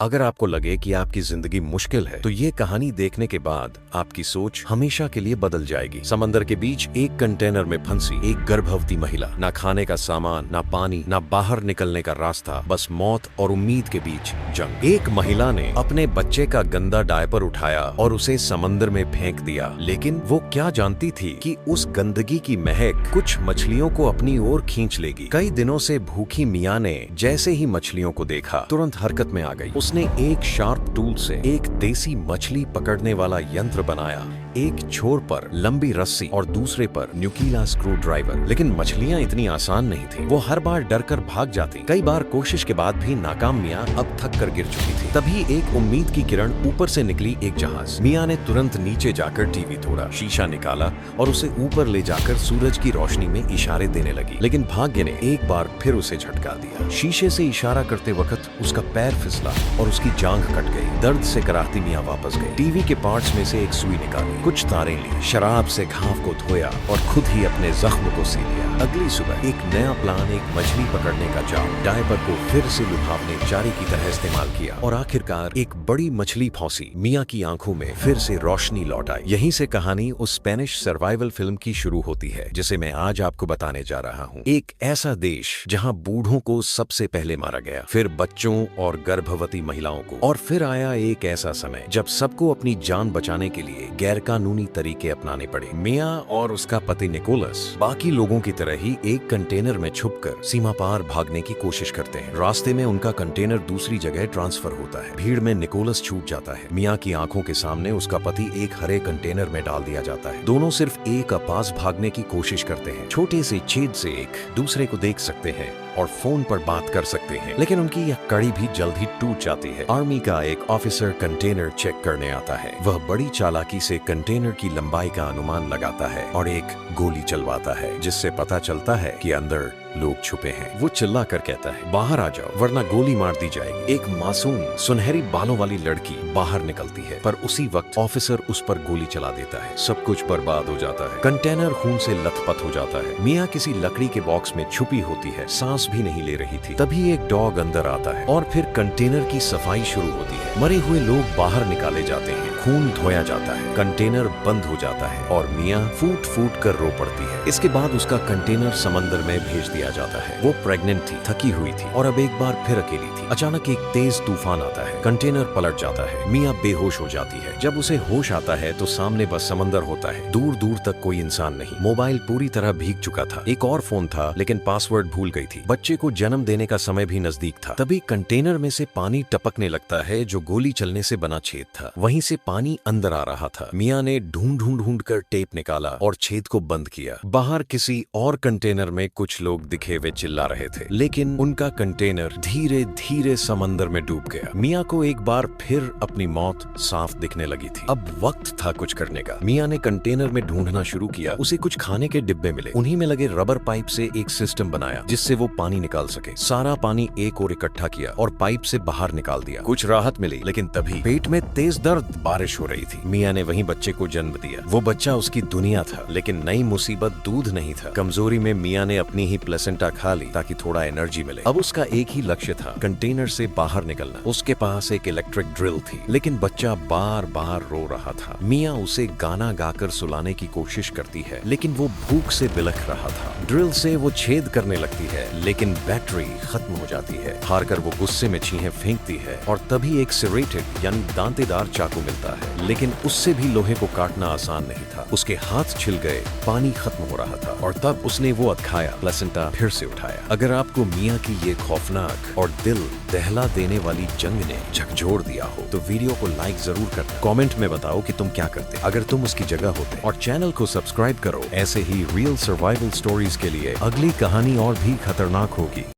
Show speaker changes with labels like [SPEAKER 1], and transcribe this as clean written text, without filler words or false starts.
[SPEAKER 1] अगर आपको लगे कि आपकी जिंदगी मुश्किल है तो ये कहानी देखने के बाद आपकी सोच हमेशा के लिए बदल जाएगी। समंदर के बीच एक कंटेनर में फंसी एक गर्भवती महिला, ना खाने का सामान, ना पानी, ना बाहर निकलने का रास्ता, बस मौत और उम्मीद के बीच जंग। एक महिला ने अपने बच्चे का गंदा डायपर उठाया और उसे समंदर में फेंक दिया, लेकिन वो क्या जानती थी कि उस गंदगी की महक कुछ मछलियों को अपनी ओर खींच लेगी। कई दिनों से भूखी मियाँ ने जैसे ही मछलियों को देखा तुरंत हरकत में आ गई। उसने एक शार्प टूल से एक देसी मछली पकड़ने वाला यंत्र बनाया, एक छोर पर लंबी रस्सी और दूसरे पर न्यूकीला स्क्रू ड्राइवर। लेकिन मछलियां इतनी आसान नहीं थी, वो हर बार डर कर भाग जाती। कई बार कोशिश के बाद भी नाकाम मियाँ अब थक कर गिर चुकी थी। तभी एक उम्मीद की किरण ऊपर से निकली, एक जहाज। मियाँ ने तुरंत नीचे जाकर टीवी तोड़ा, शीशा निकाला और उसे ऊपर ले जाकर सूरज की रोशनी में इशारे देने लगी। लेकिन भाग्य ने एक बार फिर उसे झटका दिया। शीशे से इशारा करते वक्त उसका पैर फिसला और उसकी जांघ कट गई। दर्द से कराहती मियाँ वापस गई, टीवी के पार्ट्स में से एक सुई निकाली, कुछ तारें ली, शराब से घाव को धोया और खुद ही अपने जख्म को सी लिया। अगली सुबह एक नया प्लान, एक मछली पकड़ने का जाल, डायपर को फिर से लुभावने जारी की तरह इस्तेमाल किया और आखिरकार एक बड़ी मछली फंसी। मियाँ की आंखों में फिर से रोशनी लौट आई। यहीं से कहानी उस स्पेनिश सर्वाइवल फिल्म की शुरू होती है जिसे मैं आज आपको बताने जा रहा हूँ। एक ऐसा देश जहाँ बूढ़ों को सबसे पहले मारा गया, फिर बच्चों और गर्भवती महिलाओं को, और फिर आया एक ऐसा समय जब सबको अपनी जान बचाने के लिए गैर कानूनी तरीके अपनाने पड़े। मियाँ और उसका पति निकोलस बाकी लोगों की तरह ही एक कंटेनर में छुपकर सीमा पार भागने की कोशिश करते हैं। रास्ते में उनका कंटेनर दूसरी जगह ट्रांसफर होता है। भीड़ में निकोलस छूट जाता है। मियाँ की आंखों के सामने उसका पति एक हरे कंटेनर में डाल दिया जाता है। दोनों सिर्फ एक पास भागने की कोशिश करते हैं। छोटे से छेद से एक दूसरे को देख सकते हैं और फोन पर बात कर सकते हैं, लेकिन उनकी यह कड़ी भी जल्द ही टूट जाती है। आर्मी का एक ऑफिसर कंटेनर चेक करने आता है। वह बड़ी चालाकी से कंटेनर की लंबाई का अनुमान लगाता है और एक गोली चलवाता है, जिससे पता चलता है कि अंदर लोग छुपे हैं। वो चिल्ला कर कहता है, बाहर आ जाओ वरना गोली मार दी जाएगी। एक मासूम सुनहरी बालों वाली लड़की बाहर निकलती है, पर उसी वक्त ऑफिसर उस पर गोली चला देता है। सब कुछ बर्बाद हो जाता है। कंटेनर खून से लथपथ हो जाता है। मियाँ किसी लकड़ी के बॉक्स में छुपी होती है, सांस भी नहीं ले रही थी। तभी एक डॉग अंदर आता है और फिर कंटेनर की सफाई शुरू होती है। मरे हुए लोग बाहर निकाले जाते हैं, खून धोया जाता है, कंटेनर बंद हो जाता है और मियाँ फूट फूट कर रो पड़ती है। इसके बाद उसका कंटेनर समंदर में भेज दिया जाता है। वो प्रेग्नेंट थी, थकी हुई थी और अब एक बार फिर अकेली थी। अचानक एक तेज तूफान आता है, कंटेनर पलट जाता है, मियाँ बेहोश हो जाती है। जब उसे होश आता है तो सामने बस समंदर होता है, दूर दूर तक कोई इंसान नहीं। मोबाइल पूरी तरह भीग चुका था। एक और फोन था लेकिन पासवर्ड भूल गई थी। बच्चे को जन्म देने का समय भी नजदीक था। तभी कंटेनर में से पानी टपकने लगता है जो गोली चलने से बना छेद था। वहीं से पानी अंदर आ रहा था। मियाँ ने ढूंढ ढूंढ ढूंढ कर टेप निकाला और छेद को बंद किया। बाहर किसी और कंटेनर में कुछ लोग दिखे हुए चिल्ला रहे थे, लेकिन उनका कंटेनर धीरे धीरे समंदर में डूब गया। मियाँ को एक बार फिर अपनी मौत साफ दिखने लगी थी। अब वक्त था कुछ करने का। मियाँ ने कंटेनर में ढूंढना शुरू किया। उसे कुछ खाने के डिब्बे मिले। उन्हीं में लगे रबर पाइप से एक सिस्टम बनाया जिससे वो पानी निकाल सके। सारा पानी एक और इकट्ठा किया और पाइप से बाहर निकाल दिया। कुछ राहत मिली, लेकिन तभी पेट में तेज दर्द, बारिश हो रही थी। मियाँ ने वहीं बच्चे को जन्म दिया। वो बच्चा उसकी दुनिया था, लेकिन नई मुसीबत दूध नहीं था। कमजोरी में मियाँ ने अपनी ही प्लेसेंटा खा ली ताकि थोड़ा एनर्जी मिले। अब उसका एक ही लक्ष्य था, कंटेनर से बाहर निकलना। उसके पास एक इलेक्ट्रिक ड्रिल थी, लेकिन बच्चा बार बार रो रहा था। मियाँ उसे गाना गाकर सुलाने की कोशिश करती है, लेकिन वो भूख से बिलख रहा था। ड्रिल से वो छेद करने लगती है, लेकिन बैटरी खत्म हो जाती है। हारकर वो गुस्से में चीखें फेंकती है और तभी एक सेरेटेड यानी दांतेदार चाकू मिलता है, लेकिन उससे भी लोहे को काटना आसान नहीं था। उसके हाथ छिल गए, पानी खत्म हो रहा था और तब उसने वो खाया, प्लेसेंटा फिर से उठाया। अगर आपको मियाँ की ये खौफनाक और दिल दहला देने वाली जंग ने झकझोर दिया हो तो वीडियो को लाइक जरूर करना। कमेंट में बताओ कि तुम क्या करते अगर तुम उसकी जगह होते, और चैनल को सब्सक्राइब करो। ऐसे ही रियल सर्वाइवल स्टोरीज के लिए अगली कहानी और भी खतरनाक होगी।